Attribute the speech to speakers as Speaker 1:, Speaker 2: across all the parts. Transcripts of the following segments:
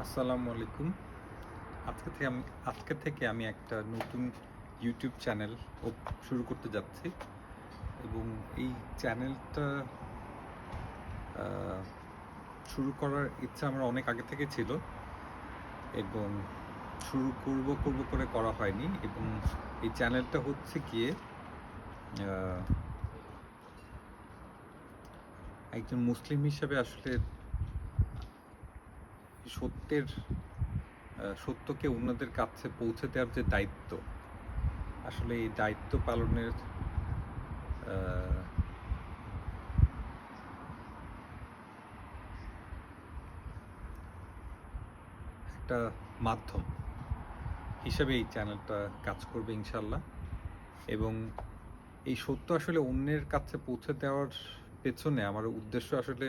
Speaker 1: আসসালামু আলাইকুম। আজকে থেকে আমি একটা নতুন ইউটিউব চ্যানেল শুরু করতে যাচ্ছি এবং এই চ্যানেলটা আ শুরু করার ইচ্ছা আমার অনেক আগে থেকে ছিল এবং শুরু করব করে করা হয়নি এবং এই চ্যানেলটা হচ্ছে গিয়ে আ একজন মুসলিম হিসেবে আসলে সত্যের সত্যকে অন্যদের কাছে পৌঁছে দেওয়ার যে দায়িত্ব, আসলে এই দায়িত্ব পালনের আ একটা মাধ্যম হিসেবে এই চ্যানেলটা কাজ করবে ইনশাল্লাহ। এবং এই সত্য আসলে অন্যের কাছে পৌঁছে দেওয়ার পেছনে আমার উদ্দেশ্য আসলে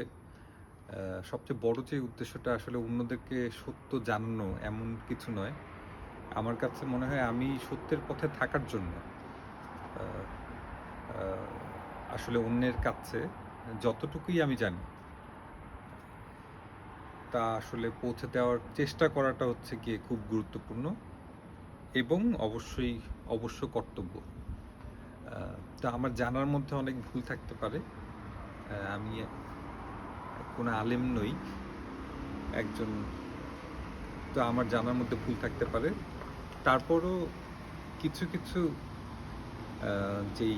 Speaker 1: সবচেয়ে বড় যে উদ্দেশ্যটা আসলে অন্যদেরকে সত্য জানানো এমন কিছু নয়। আমার কাছে মনে হয় আমি সত্যের পথে থাকার জন্য আ আ আসলে অন্যের কাছে যতটুকুই আমি জানি তা আসলে পৌঁছে দেওয়ার চেষ্টা করাটা হচ্ছে গিয়ে খুব গুরুত্বপূর্ণ এবং অবশ্য কর্তব্য। আ তো আমার জানার মধ্যে অনেক ভুল থাকতে পারে। আমি কোনো আলেম নই। একজন তো আমার জানার মধ্যে ভুল থাকতে পারে। তারপরও কিছু আ যেই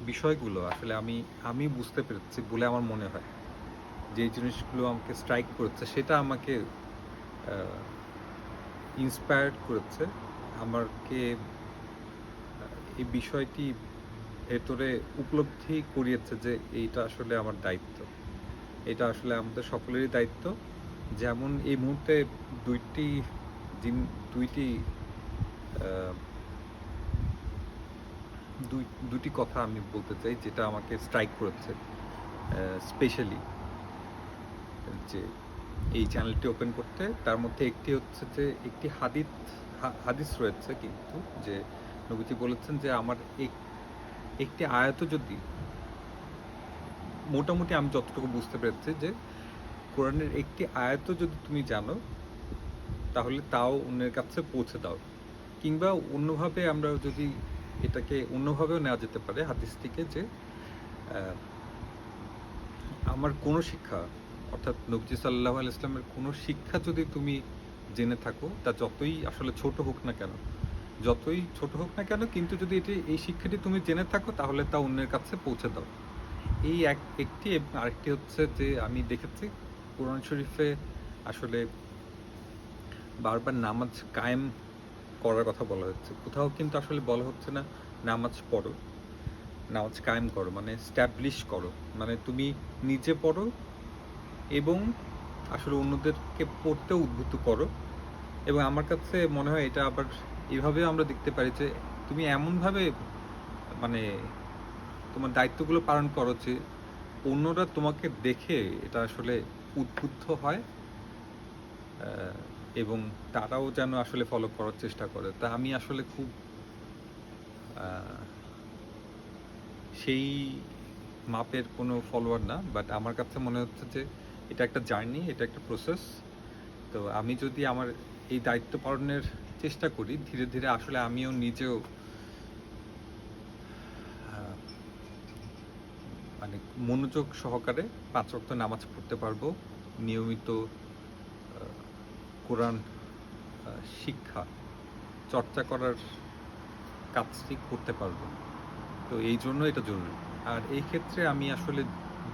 Speaker 1: বিষয়গুলো আসলে আমি বুঝতে পেরেছি বলে আমার মনে হয়। যে জিনিসগুলো আমাকে স্ট্রাইক করেছে সেটা আমাকে আ ইন্সপায়ার্ড করেছে। আমাকে আ এই বিষয়টি ভেতরে উপলব্ধি করিয়েছে যে এইটা আসলে আমার দায়িত্ব। এটা আসলে আমাদের সকলেরই দায়িত্ব। যেমন এই মুহূর্তে ২ টি জিন ২ টি আ দুই ২ টি কথা আমি বলতে চাই যেটা আমাকে স্ট্রাইক করেছে। স্পেশালি যে এই চ্যানেলটি ওপেন করতে। তার মধ্যে একটি হচ্ছে যে একটি হাদিস রয়েছে কিন্তু যে নবীজি বলেছেন যে আমার একটি আয়াতও যদি মোটামুটি আমি যতটুকু বুঝতে পেরেছি যে কোরআনের একটি আয়াতও যদি তুমি জানো তাহলে তাও অন্যের কাছে পৌঁছে দাও। কিংবা অন্যভাবে আমরা যদি এটাকে অন্যভাবেও নেওয়া যেতে পারে হাদিসটিকে যে আ আমার কোনো শিক্ষা অর্থাৎ নবীজি সাল্লাল্লাহু আলাইহি ওয়াসাল্লামের কোনো শিক্ষা যদি তুমি জেনে থাকো তা যতই আসলে ছোট হোক না কেন কিন্তু যদি এই শিক্ষাটি তুমি জেনে থাকো তাহলে তা অন্যের কাছে পৌঁছে দাও। এই একটি এবং আরেকটি হচ্ছে যে আমি দেখেছি কোরআন শরীফে আসলে বারবার নামাজ কায়েম করার কথা বলা হচ্ছে। কোথাও কিন্তু আসলে বলা হচ্ছে না নামাজ পড়ো, নামাজ কায়েম করো মানে স্ট্যাবলিশ করো। মানে তুমি নিজে পড়ো এবং আসলে অন্যদেরকে পড়তেও উদ্বুদ্ধ করো। এবং আমার কাছে মনে হয় এটা আবার এভাবেও আমরা দেখতে পারি যে তুমি এমনভাবে মানে তোমার দায়িত্বগুলো পালন করো যে অন্যরা তোমাকে দেখে এটা আসলে উদ্বুদ্ধ হয় আ এবং তারাও যেন আসলে ফলো করার চেষ্টা করে। তা আমি আসলে খুব আ সেই মাপের কোনো ফলোয়ার না। বাট আমার কাছে মনে হচ্ছে যে এটা একটা জার্নি, এটা একটা প্রসেস। তো আমি যদি আমার এই দায়িত্ব পালনের চেষ্টা করি, ধীরে আসলে আমিও নিজেও আ মানে মনোযোগ সহকারে ৫ ওয়াক্ত নামাজ পড়তে পারবো। নিয়মিত আ কোরআন আ শিক্ষা, চর্চা করার কাজটি করতে পারবো। তো এইজন্য এটা জরুরি। আর এই ক্ষেত্রে আমি আসলে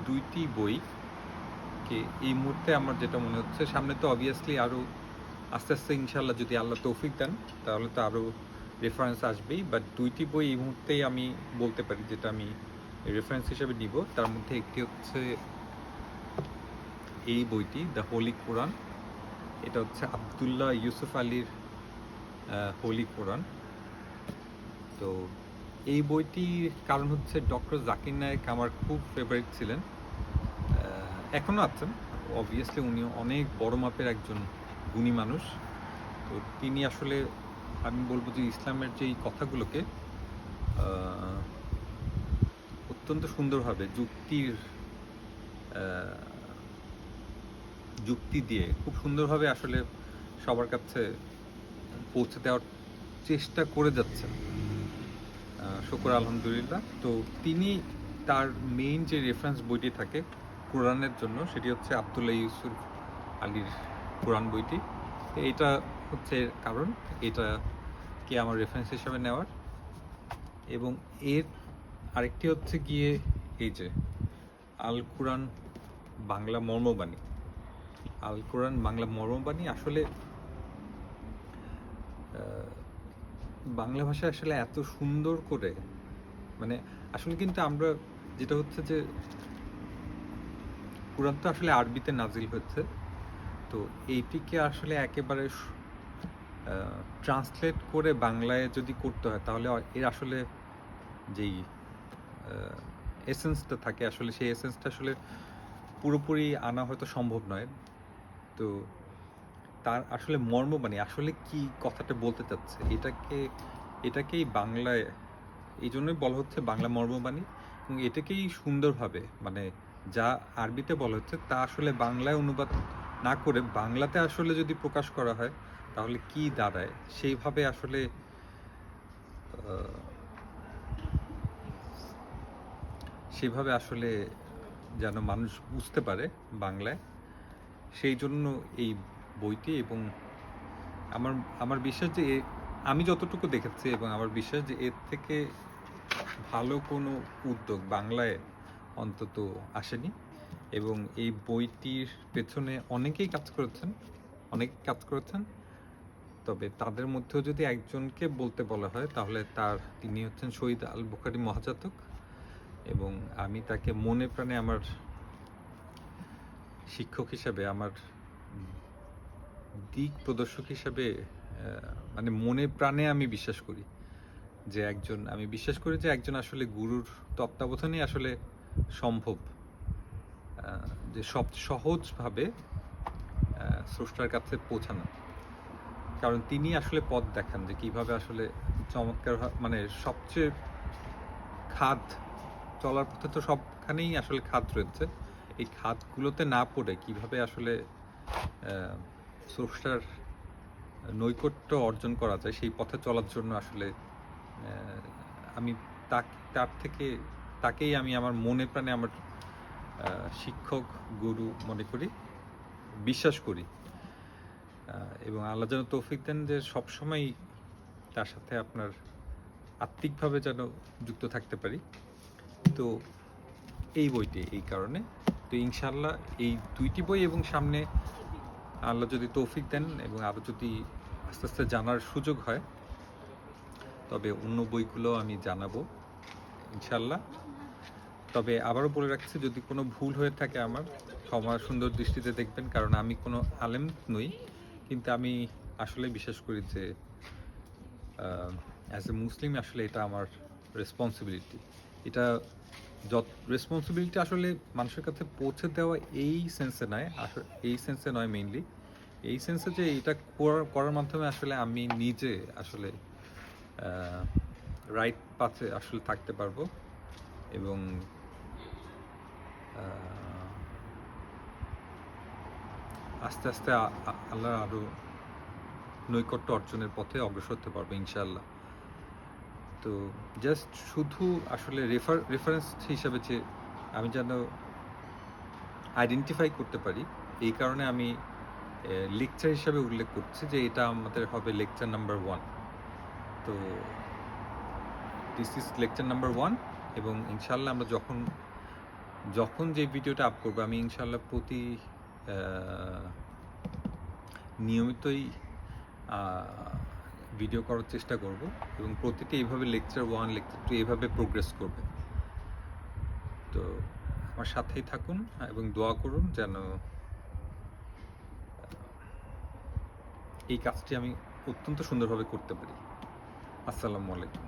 Speaker 1: ২ টি বইকে এই মুহূর্তে আমার যেটা মনে হচ্ছে সামনে তো obviously আরো আস্তে ইনশাআল্লাহ যদি আল্লাহ তৌফিক দেন তাহলে তো আরো রেফারেন্স আসবেই। বাট ২ টি বই এই মুহূর্তেই আমি বলতে পারি যেটা আমি রেফারেন্স হিসেবে নিব। তার মধ্যে একটি হচ্ছে এই বইটি 'দ্য হোলি কোরআন'। এটা হচ্ছে আব্দুল্লাহ ইউসুফ আলীর হোলি কোরআন। তো এই বইটির কারণ হচ্ছে ডক্টর জাকির নায়েক আমার খুব ফেভারিট ছিলেন। এখনো আছেন। obviously উনি অনেক বড় মাপের একজন গুণী মানুষ। তো তিনি আসলে আমি বলব যে ইসলামের যেই কথাগুলোকে আ অত্যন্ত সুন্দরভাবে যুক্তি দিয়ে খুব সুন্দরভাবে আসলে সবার কাছে পৌঁছে দেওয়ার চেষ্টা করে যাচ্ছেন। শুকর আলহামদুলিল্লাহ। তো তিনি তার মেইন যে রেফারেন্স বইটি থাকে কোরআনের জন্য, সেটি হচ্ছে আব্দুল্লাহ ইউসুফ আলীর কোরআন বইটি। এটা হচ্ছে কারণ, এটাকে আমার রেফারেন্স হিসাবে নেওয়ার। এবং এর আরেকটি হচ্ছে গিয়ে এই যে আল কোরআন বাংলা মর্মবাণী। আল কোরআন বাংলা মর্মবাণী আসলে বাংলা ভাষায় আসলে এত সুন্দর করে, মানে আসলে কিন্তু আমরা যেটা হচ্ছে যে কোরআন তো আসলে আরবিতে নাজিল হচ্ছে, তো এইটিকে আসলে একেবারে ট্রান্সলেট করে বাংলায় যদি করতে হয় তাহলে এর আসলে যেই এসেন্সটা থাকে আসলে সেই এসেন্সটা আসলে পুরোপুরি আনা হয়তো সম্ভব নয়। তো তার আসলে মর্মবাণী আসলে কি কথাটা বলতে চাচ্ছে, এটাকেই বাংলায় এই জন্যই বলা হচ্ছে বাংলা মর্মবাণী। এবং এটাকেই সুন্দরভাবে, মানে যা আরবিতে বলা হচ্ছে তা আসলে বাংলায় অনুবাদ না করে বাংলাতে আসলে যদি প্রকাশ করা হয় তাহলে কি দাঁড়ায়, সেইভাবে আসলে যেন মানুষ বুঝতে পারে বাংলায়, সেই জন্য এই বইটি। এবং আমার বিশ্বাস যে আমি যতটুকু দেখেছি এবং আমার বিশ্বাস যে এর থেকে ভালো কোনো উদ্যোগ বাংলায় অন্তত আসেনি। এবং এই বইটির পেছনে অনেকেই কাজ করেছেন, তবে তাদের মধ্যেও যদি একজনকে বলতে বলা হয় তাহলে তিনি হচ্ছেন শহীদ আল বুখারী মহাজাতক। এবং আমি তাকে মনে প্রাণে আমার শিক্ষক হিসাবে, আমার দিক প্রদর্শক হিসাবে, মানে মনে প্রাণে আমি বিশ্বাস করি যে একজন আসলে গুরুর তত্ত্বাবধানে আসলে সম্ভব যে সব সহজভাবে স্রষ্টার কাছে পৌঁছানো। কারণ তিনি আসলে পথ দেখান যে কিভাবে আসলে চমৎকার, মানে সবচেয়ে খাদ চলার পথে তো সবখানেই আসলে খাদ রয়েছে, এই খাদগুলোতে না পড়ে কিভাবে আসলে স্রষ্টার নৈকট্য অর্জন করা যায় সেই পথে চলার জন্য আসলে আমি তাকেই আমি আমার মনে প্রাণে আমার শিক্ষক গুরু মনে করি, বিশ্বাস করি। এবং আল্লাহ যেন তৌফিক দেন যে সবসময় তার সাথে আপনার আত্মিকভাবে যেন যুক্ত থাকতে পারি। তো এই বইটি এই কারণে, তো ইনশাআল্লাহ এই দুইটি বই এবং সামনে আল্লাহ যদি তৌফিক দেন এবং আরও যদি আস্তে আস্তে জানার সুযোগ হয় তবে অন্য বইগুলো আমি জানাবো ইনশাআল্লাহ। তবে আবারও বলে রাখছি, যদি কোনো ভুল হয়ে থাকে আমার ক্ষমা সুন্দর দৃষ্টিতে দেখবেন, কারণ আমি কোনো আলেম নই, কিন্তু আমি আসলে বিশ্বাস করি যে অ্যাজ এ মুসলিম আসলে এটা আমার রেসপন্সিবিলিটি। এটা রেসপন্সিবিলিটি আসলে মানুষের কাছে পৌঁছে দেওয়া এই সেন্সে নয় মেইনলি, এই সেন্সে যে এটা করার মাধ্যমে আসলে আমি নিজে আসলে রাইট পাথে আসলে থাকতে পারবো এবং আস্তে আস্তে আল্লাহর আরও নৈকট্য অর্জনের পথে অগ্রসর হতে পারবো ইনশাআল্লাহ। তো জাস্ট শুধু আসলে রেফারেন্স হিসাবে যে আমি যেন আইডেন্টিফাই করতে পারি, এই কারণে আমি লেকচার হিসাবে উল্লেখ করছি যে এটা আমাদের হবে লেকচার নাম্বার 1। তো দিস ইজ লেকচার নাম্বার 1। এবং ইনশাআল্লাহ আমরা যখন যে ভিডিওটা আপ করবো, আমি ইনশাআল্লাহ প্রতি নিয়মিতই ভিডিও করার চেষ্টা করব এবং প্রতিটি এইভাবে লেকচার 1 লেকচার 2 এইভাবে প্রোগ্রেস করবে। তো আমার সাথেই থাকুন এবং দোয়া করুন যেন এই কাজটি আমি অত্যন্ত সুন্দরভাবে করতে পারি। আসসালামু আলাইকুম।